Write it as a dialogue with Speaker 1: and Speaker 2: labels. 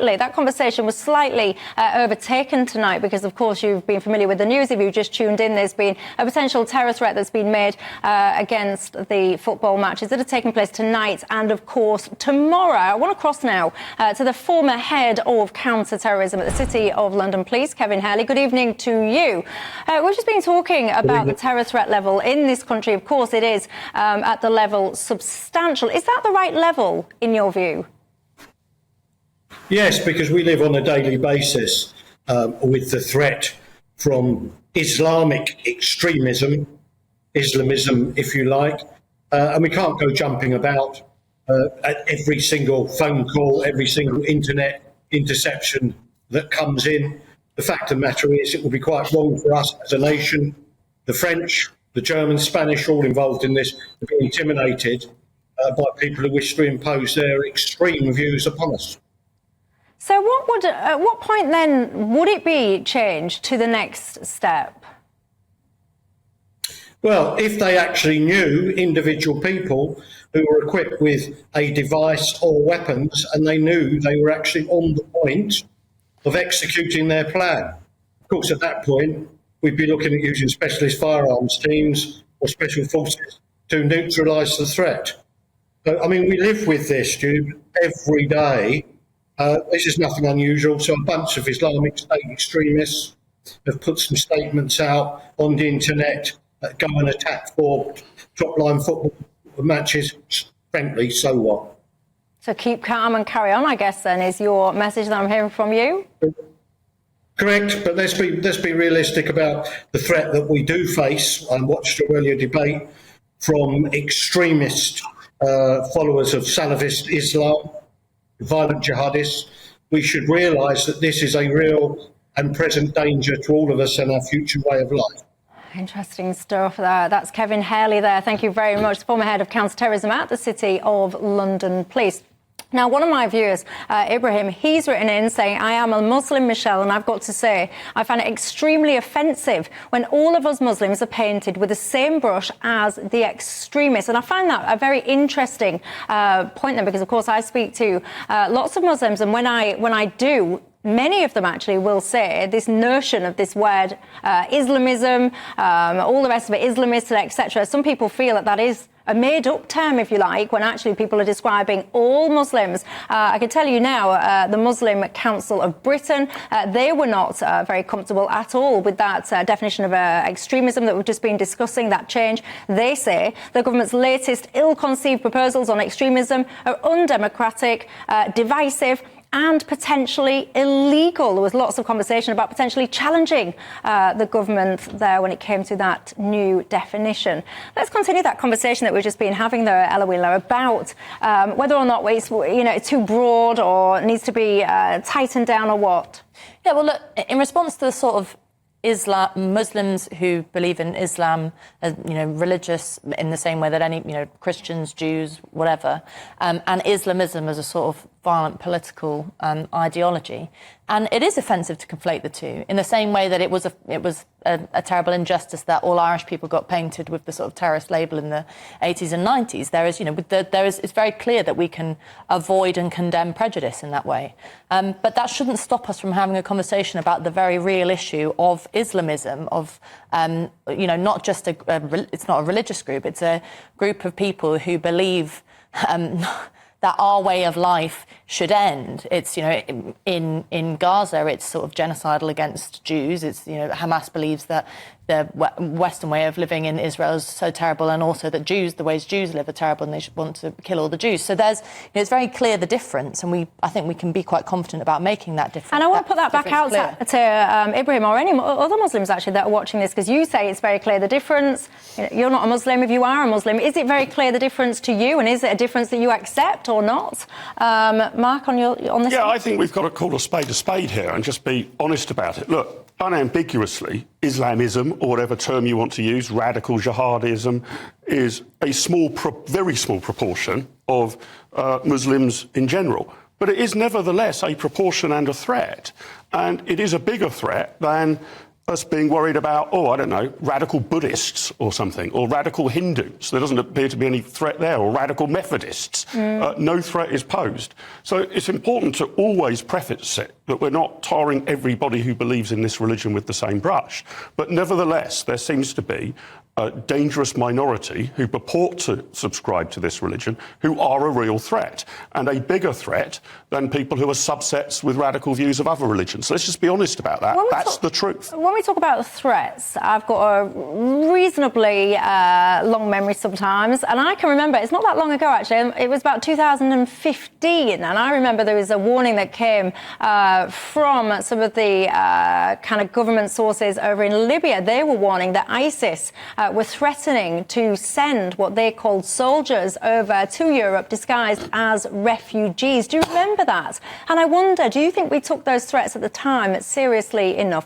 Speaker 1: that conversation was slightly overtaken tonight because, of course, you've been familiar with the news. If you've just tuned in, there's been a potential terror threat that's been made against the football matches that are taking place tonight and, of course, tomorrow. I want to cross now to the former head of counter terrorism at the City of London Police, Kevin Hurley. Good evening to you. We've just been talking about the terror threat level in this country. Of course, it is at the level substantial. Is that the right level, in your view?
Speaker 2: Yes, because we live on a daily basis with the threat from Islamic extremism, Islamism, if you like, and we can't go jumping about at every single phone call, every single internet interception that comes in. The fact of the matter is it will be quite wrong for us as a nation, the French, the Germans, Spanish, all involved in this, to be intimidated by people who wish to impose their extreme views upon us.
Speaker 1: So at what point then would it be changed to the next step?
Speaker 2: Well, if they actually knew individual people who were equipped with a device or weapons and they knew they were actually on the point of executing their plan. Of course, at that point, we'd be looking at using specialist firearms teams or special forces to neutralise the threat. So, I mean, we live with this, Jude, every day. This is nothing unusual. So a bunch of Islamic State extremists have put some statements out on the internet that go and attack for top-line football matches. Frankly, so what?
Speaker 1: So keep calm and carry on, I guess, then, is your message that I'm hearing from you?
Speaker 2: Correct, but let's be realistic about the threat that we do face. I watched an earlier debate from extremist followers of Salafist Islam, violent jihadists. We should realise that this is a real and present danger to all of us and our future way of life.
Speaker 1: Interesting stuff there. That's Kevin Hurley there. Thank you very much. Former head of counter terrorism at the City of London Police. Now, one of my viewers, Ibrahim, he's written in saying, I am a Muslim, Michelle, and I've got to say, I find it extremely offensive when all of us Muslims are painted with the same brush as the extremists. And I find that a very interesting point then, because, of course, I speak to lots of Muslims, and when I do, many of them actually will say this notion of this word Islamism, all the rest of it, Islamist, etc. Some people feel that is a made-up term, if you like, when actually people are describing all Muslims. I can tell you now, the Muslim Council of Britain, they were not very comfortable at all with that definition of extremism that we've just been discussing, that change. They say the government's latest ill-conceived proposals on extremism are undemocratic, divisive, and potentially illegal. There was lots of conversation about potentially challenging the government there when it came to that new definition. Let's continue that conversation that we've just been having there, Ella Wheeler, about whether or not it's too broad or needs to be tightened down or what.
Speaker 3: Yeah, well, look, in response to the sort of Muslims who believe in Islam as, religious in the same way that any, Christians, Jews, whatever, and Islamism as a sort of violent political ideology. And it is offensive to conflate the two in the same way that it was a terrible injustice that all Irish people got painted with the sort of terrorist label in the 80s and 90s. It's very clear that we can avoid and condemn prejudice in that way. But that shouldn't stop us from having a conversation about the very real issue of Islamism, of, not just it's not a religious group, it's a group of people who believe that our way of life should end. It's, in Gaza, it's sort of genocidal against Jews. It's, Hamas believes that the Western way of living in Israel is so terrible, and also that the ways Jews live are terrible, and they should want to kill all the Jews. So it's very clear the difference, and I think we can be quite confident about making that difference.
Speaker 1: And I want to put that back out to Ibrahim or any other Muslims actually that are watching this, because you say it's very clear the difference. You're not a Muslim. If you are a Muslim, is it very clear the difference to you, and is it a difference that you accept or not? Mark, on this?
Speaker 4: Yeah, I think we've got to call a spade here and just be honest about it. Look, unambiguously, Islamism, or whatever term you want to use, radical jihadism, is a very small proportion of Muslims in general. But it is nevertheless a proportion and a threat. And it is a bigger threat than us being worried about, I don't know, radical Buddhists or something, or radical Hindus. There doesn't appear to be any threat there, or radical Methodists. No threat is posed. So it's important to always preface it that we're not tarring everybody who believes in this religion with the same brush. But nevertheless, there seems to be a dangerous minority who purport to subscribe to this religion who are a real threat, and a bigger threat than people who are subsets with radical views of other religions. So let's just be honest about that. That's the truth.
Speaker 1: When we talk about threats, I've got a reasonably long memory sometimes, and I can remember, it's not that long ago actually, it was about 2015, and I remember there was a warning that came from some of the kind of government sources over in Libya. They were warning that ISIS were threatening to send what they called soldiers over to Europe disguised as refugees. Do you remember that? And I wonder, do you think we took those threats at the time seriously enough?